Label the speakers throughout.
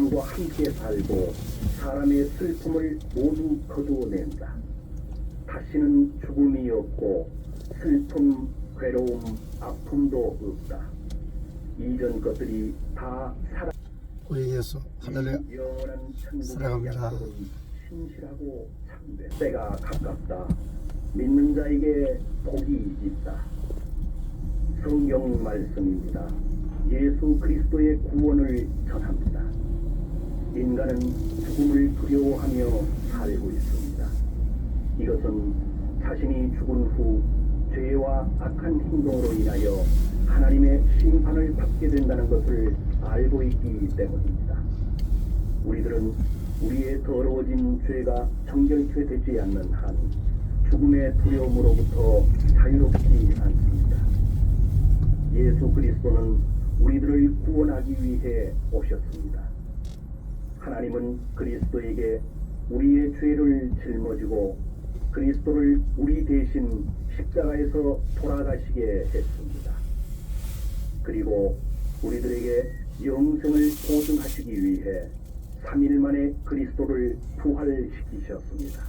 Speaker 1: 하나님과 함께 살고 사람의 슬픔을 모두 거두어낸다. 다시는 죽음이 없고 슬픔, 괴로움, 아픔도 없다. 이전 것들이 다 사라.
Speaker 2: 우리 예수 하늘에
Speaker 1: 영원한 천국의
Speaker 2: 살아갑니다.
Speaker 1: 약속은 신실하고 참된 때가 가깝다. 믿는 자에게 복이 있다. 성경 말씀입니다. 예수 그리스도의 구원을 전합니다. 인간은 죽음을 두려워하며 살고 있습니다. 이것은 자신이 죽은 후 죄와 악한 행동으로 인하여 하나님의 심판을 받게 된다는 것을 알고 있기 때문입니다. 우리들은 우리의 더러워진 죄가 정결케 되지 않는 한 죽음의 두려움으로부터 자유롭지 않습니다. 예수 그리스도는 우리들을 구원하기 위해 오셨습니다. 하나님은 그리스도에게 우리의 죄를 짊어지고 그리스도를 우리 대신 십자가에서 돌아가시게 했습니다. 그리고 우리들에게 영생을 보증하시기 위해 3일 만에 그리스도를 부활시키셨습니다.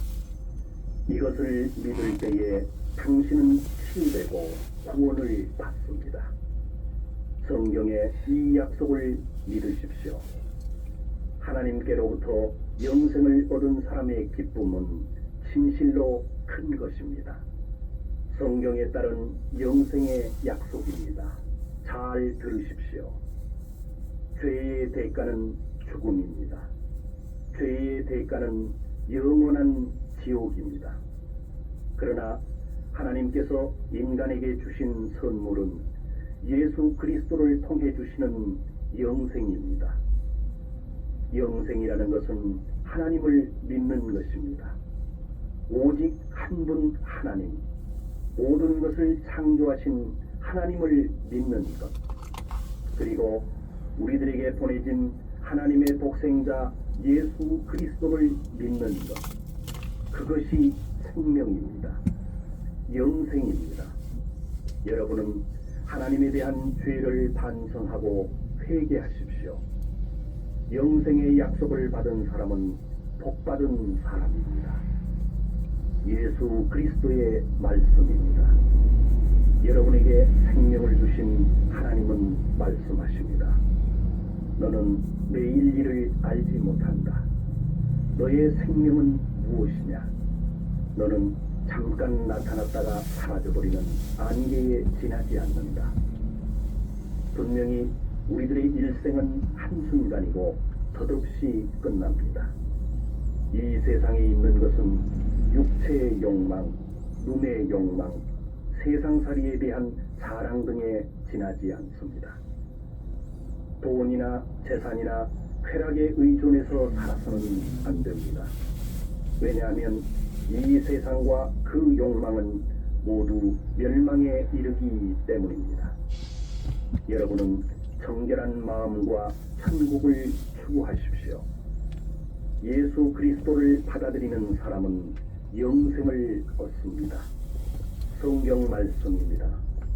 Speaker 1: 이것을 믿을 때에 당신은 치유되고 구원을 받습니다. 성경의 이 약속을 믿으십시오. 하나님께로부터 영생을 얻은 사람의 기쁨은 진실로 큰 것입니다. 성경에 따른 영생의 약속입니다. 잘 들으십시오. 죄의 대가는 죽음입니다. 죄의 대가는 영원한 지옥입니다. 그러나 하나님께서 인간에게 주신 선물은 예수 그리스도를 통해 주시는 영생입니다. 영생이라는 것은 하나님을 믿는 것입니다. 오직 한 분 하나님, 모든 것을 창조하신 하나님을 믿는 것, 그리고 우리들에게 보내진 하나님의 독생자 예수 그리스도를 믿는 것, 그것이 생명입니다. 영생입니다. 여러분은 하나님에 대한 죄를 반성하고 회개하십시오. 영생의 약속을 받은 사람은 복받은 사람입니다. 예수 그리스도의 말씀입니다. 여러분에게 생명을 주신 하나님은 말씀하십니다. 너는 내일 일을 알지 못한다. 너의 생명은 무엇이냐? 너는 잠깐 나타났다가 사라져버리는 안개에 지나지 않는다. 분명히 우리들의 일생은 한순간이고 덧없이 끝납니다. 이 세상에 있는 것은 육체의 욕망, 눈의 욕망, 세상살이에 대한 자랑 등에 지나지 않습니다. 돈이나 재산이나 쾌락에 의존해서 살아서는 안 됩니다. 왜냐하면 이 세상과 그 욕망은 모두 멸망에 이르기 때문입니다. 여러분은 정결한 마음과 천국을 추구하십시오. 예수 그리스도를 받아들이는 사람은 영생을 얻습니다. 성경 말씀입니다.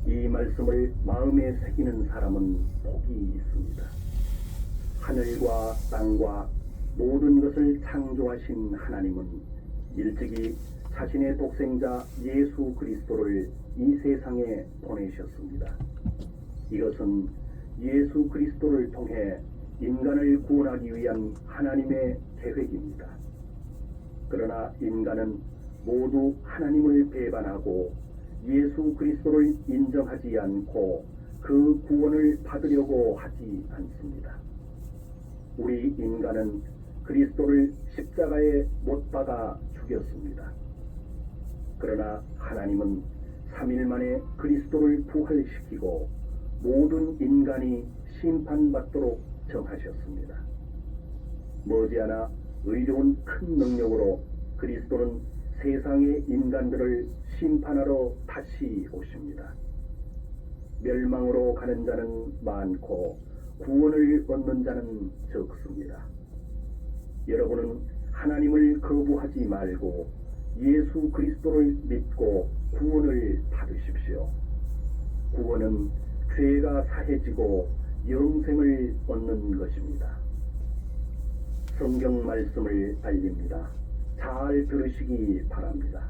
Speaker 1: 이 말씀을 마음에 새기는 사람은 복이 있습니다. 하늘과 땅과 모든 것을 창조하신 하나님은 일찍이 자신의 독생자 예수 그리스도를 이 세상에 보내셨습니다. 이것은 예수 그리스도를 통해 인간을 구원하기 위한 하나님의 계획입니다. 그러나 인간은 모두 하나님을 배반하고 예수 그리스도를 인정하지 않고 그 구원을 받으려고 하지 않습니다. 우리 인간은 그리스도를 십자가에 못 박아 죽였습니다. 그러나 하나님은 3일 만에 그리스도를 부활시키고 모든 인간이 심판받도록 정하셨습니다. 머지않아 의로운 큰 능력으로 그리스도는 세상의 인간들을 심판하러 다시 오십니다. 멸망으로 가는 자는 많고 구원을 얻는 자는 적습니다. 여러분은 하나님을 거부하지 말고 예수 그리스도를 믿고 구원을 받으십시오. 구원은 죄가 사해지고 영생을 얻는 것입니다. 성경 말씀을 알립니다. 잘 들으시기 바랍니다.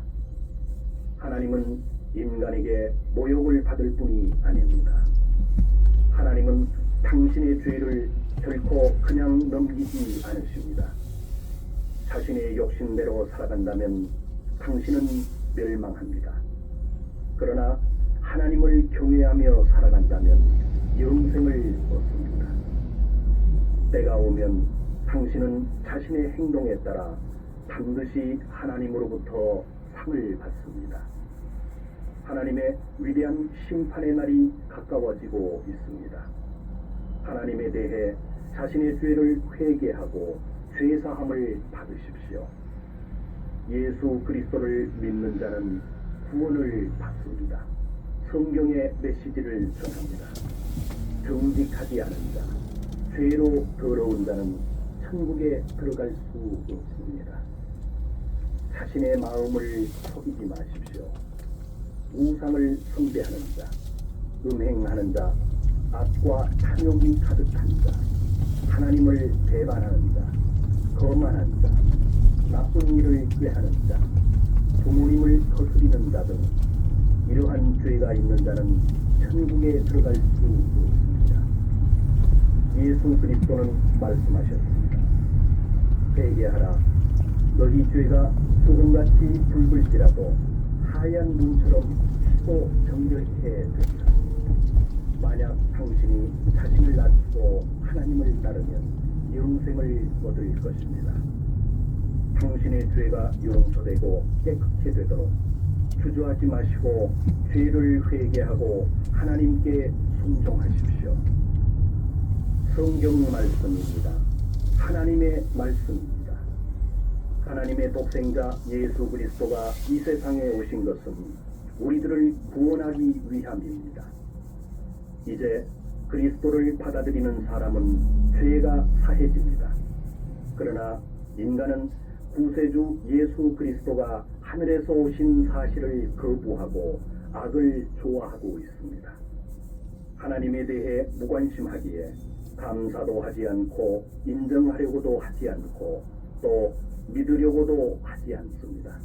Speaker 1: 하나님은 인간에게 모욕을 받을 뿐이 아닙니다. 하나님은 당신의 죄를 결코 그냥 넘기지 않으십니다. 자신의 욕심대로 살아간다면 당신은 멸망합니다. 그러나 하나님을 경외하며 살아간다면 영생을 얻습니다. 때가 오면 당신은 자신의 행동에 따라 반드시 하나님으로부터 상을 받습니다. 하나님의 위대한 심판의 날이 가까워지고 있습니다. 하나님에 대해 자신의 죄를 회개하고 죄사함을 받으십시오. 예수 그리스도를 믿는 자는 구원을 받습니다. 성경의 메시지를 전합니다. 정직하지 않은 자, 죄로 더러운 자는 천국에 들어갈 수 없습니다. 자신의 마음을 속이지 마십시오. 우상을 숭배하는 자, 음행하는 자, 악과 탐욕이 가득한 자, 하나님을 배반하는 자, 거만한 자, 나쁜 일을 꾀하는 자, 부모님을 거스리는 자 등 이러한 죄가 있는 자는 천국에 들어갈 수 없습니다. 예수 그리스도는 말씀하셨습니다. 회개하라. 너희 죄가 소금같이 붉을지라도 하얀 눈처럼 희고 정결케 되리라. 만약 당신이 자신을 낮추고 하나님을 따르면 영생을 얻을 것입니다. 당신의 죄가 용서되고 깨끗게 되도록 주저하지 마시고 죄를 회개하고 하나님께 순종하십시오. 성경 말씀입니다. 하나님의 말씀입니다. 하나님의 독생자 예수 그리스도가 이 세상에 오신 것은 우리들을 구원하기 위함입니다. 이제 그리스도를 받아들이는 사람은 죄가 사해집니다. 그러나 인간은 구세주 예수 그리스도가 하늘에서 오신 사실을 거부하고 악을 좋아하고 있습니다. 하나님에 대해 무관심하기에 감사도 하지 않고 인정하려고도 하지 않고 또 믿으려고도 하지 않습니다.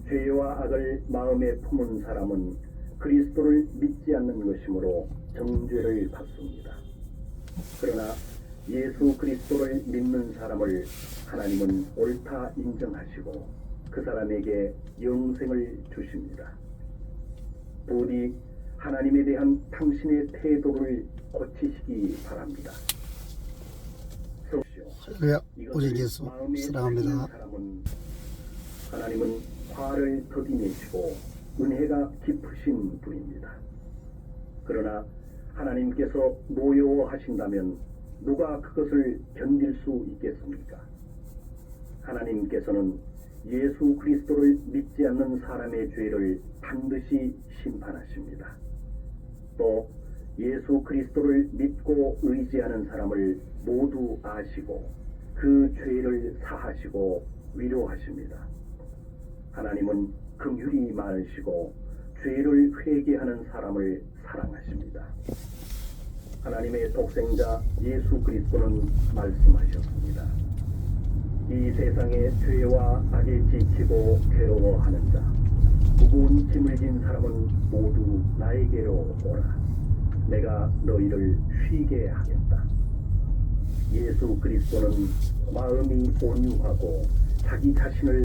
Speaker 1: 죄와 악을 마음에 품은 사람은 그리스도를 믿지 않는 것이므로 정죄를 받습니다. 그러나 예수 그리스도를 믿는 사람을 하나님은 옳다 인정하시고 그 사람에게 영생을 주십니다. 부디 하나님에 대한 당신의 태도를 고치시기 바랍니다.
Speaker 2: 할렐루야. 우리 예수 사랑합니다.
Speaker 1: 하나님은 화를 더디 내시고 은혜가 깊으신 분입니다. 그러나 하나님께서 노여워하신다면 누가 그것을 견딜 수 있겠습니까? 하나님께서는 예수 그리스도를 믿지 않는 사람의 죄를 반드시 심판하십니다. 또 예수 그리스도를 믿고 의지하는 사람을 모두 아시고 그 죄를 사하시고 위로하십니다. 하나님은 긍휼이 많으시고 죄를 회개하는 사람을 사랑하십니다. 하나님의 독생자 예수 그리스도는 말씀하셨습니다. 이 세상의 죄와 악에 지치고 괴로워하는 자, 무거운 짐을 진 사람은 모두 나에게로 오라. 내가 너희를 쉬게 하겠다. 예수 그리스도는 마음이 온유하고 자기 자신을